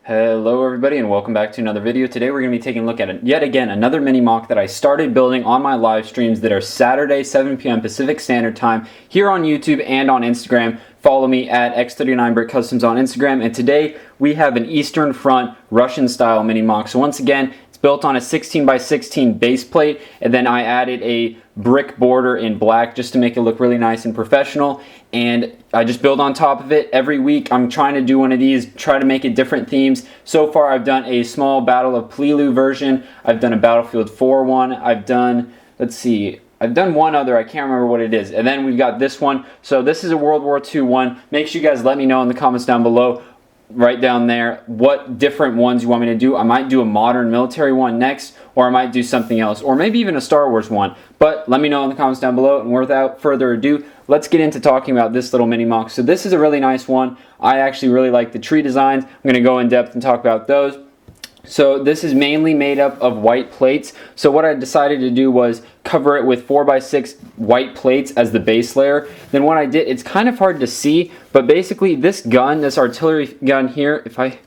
Hello everybody and welcome back to another video. Today we're going to be taking a look at yet again another mini mock that I started building on my live streams that are Saturday 7 p.m. Pacific Standard Time here on YouTube and on Instagram. Follow me at X39BrickCustoms on Instagram, and today we have an Eastern Front Russian style mini mock. So once again, it's built on a 16 by 16 base plate, and then I added a brick border in black just to make it look really nice and professional, and I just build on top of it every week. I'm trying to do one of these, try to make it different themes. So far I've done a small Battle of Plilu version, I've done a Battlefield 4 one, I've done, let's see, I've done one other, I can't remember what it is, and then we've got this one. So this is a World War II one. Make sure you guys let me know in the comments down below, right down there, what different ones you want me to do. I might do a modern military one next, or I might do something else, or maybe even a Star Wars one. But let me know in the comments down below, and without further ado, let's get into talking about this little mini mock. So this is a really nice one. I actually really like the tree designs. I'm going to go in depth and talk about those. So this is mainly made up of white plates. So what I decided to do was cover it with 4x6 white plates as the base layer. Then what I did, it's kind of hard to see, but basically this gun, this artillery gun here, if I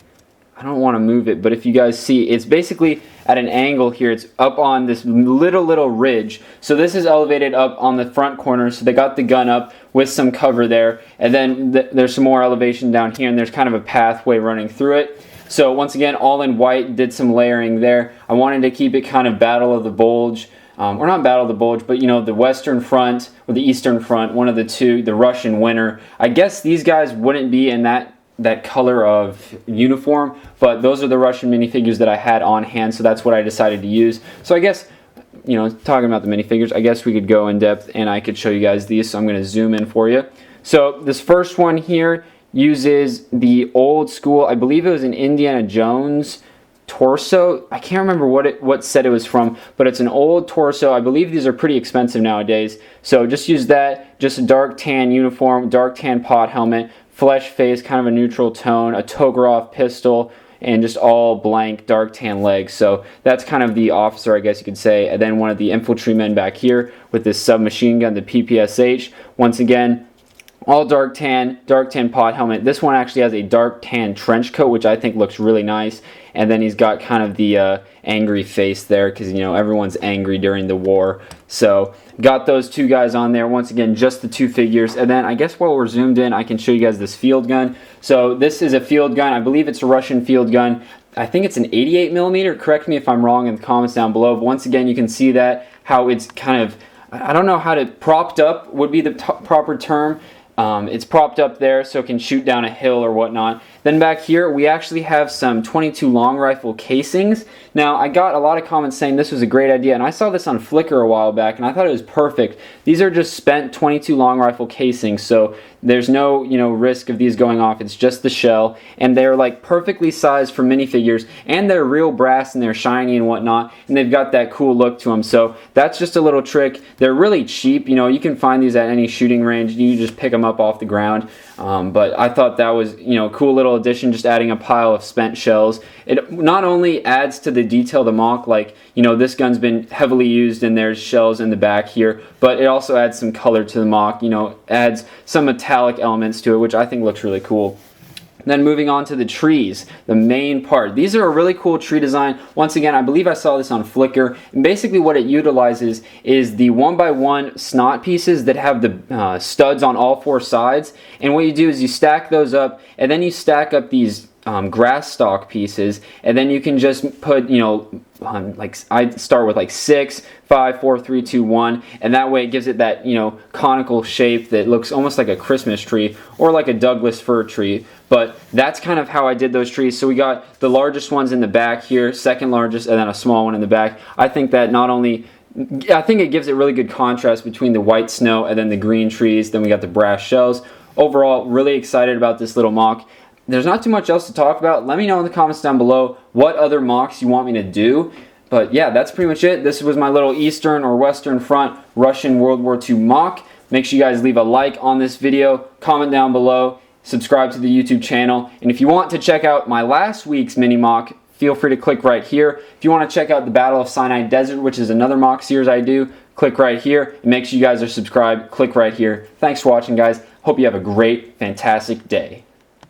don't want to move it, but if you guys see, it's basically at an angle here. It's up on this little ridge. So this is elevated up on the front corner, so they got the gun up with some cover there, and then there's some more elevation down here, and there's kind of a pathway running through it. So once again, all in white, did some layering there. I wanted to keep it kind of Battle of the Bulge, or not Battle of the Bulge, but you know, the Western Front or the Eastern Front, one of the two, the Russian winter. I guess these guys wouldn't be in that color of uniform, but those are the Russian minifigures that I had on hand, so that's what I decided to use. So I guess, you know, talking about the minifigures, I guess we could go in depth and I could show you guys these, so I'm going to zoom in for you. So this first one here uses the old school, I believe it was an Indiana Jones torso. I can't remember what set it was from, but it's an old torso. I believe these are pretty expensive nowadays. So just use that, just a dark tan uniform, dark tan pot helmet, flesh face, kind of a neutral tone, a Togrov pistol, and just all blank dark tan legs. So that's kind of the officer, I guess you could say. And then one of the infantrymen back here with this submachine gun, the PPSH. Once again, all dark tan pot helmet. This one actually has a dark tan trench coat, which I think looks really nice. And then he's got kind of the angry face there, because you know everyone's angry during the war. So got those two guys on there. Once again, just the two figures. And then I guess while we're zoomed in, I can show you guys this field gun. So this is a field gun. I believe it's a Russian field gun. I think it's an 88mm. Correct me if I'm wrong in the comments down below. But once again, you can see that how it's kind of, I don't know how to, propped up would be the proper term. It's propped up there so it can shoot down a hill or whatnot. Then back here we actually have some 22 long rifle casings. Now I got a lot of comments saying this was a great idea, and I saw this on Flickr a while back and I thought it was perfect. These are just spent 22 long rifle casings, so there's no, you know, risk of these going off. It's just the shell, and they're like perfectly sized for minifigures, and they're real brass and they're shiny and whatnot, and they've got that cool look to them. So that's just a little trick. They're really cheap, you know, you can find these at any shooting range. You just pick them up off the ground. But I thought that was, you know, a cool little addition, just adding a pile of spent shells. It not only adds to the detail of the mock, like, you know, this gun's been heavily used and there's shells in the back here, but it also adds some color to the mock, you know, adds some metallic elements to it, which I think looks really cool. Then moving on to the trees, the main part. These are a really cool tree design. Once again, I believe I saw this on Flickr. And basically what it utilizes is the 1x1 snot pieces that have the studs on all four sides. And what you do is you stack those up, and then you stack up these grass stalk pieces, and then you can just put, you know, like I start with like 6, 5, 4, 3, 2, 1, and that way it gives it that, you know, conical shape that looks almost like a Christmas tree or like a Douglas fir tree. But that's kind of how I did those trees. So we got the largest ones in the back here, second largest, and then a small one in the back. I think that not only, I think it gives it really good contrast between the white snow and then the green trees. Then we got the brass shells. Overall, really excited about this little mock. There's not too much else to talk about. Let me know in the comments down below what other mocks you want me to do. But yeah, that's pretty much it. This was my little Eastern or Western Front Russian World War II mock. Make sure you guys leave a like on this video, comment down below, subscribe to the YouTube channel, and if you want to check out my last week's mini mock, feel free to click right here. If you want to check out the Battle of Sinai Desert, which is another mock series I do, click right here, and make sure you guys are subscribed. Click right here. Thanks for watching, guys. Hope you have a great, fantastic day.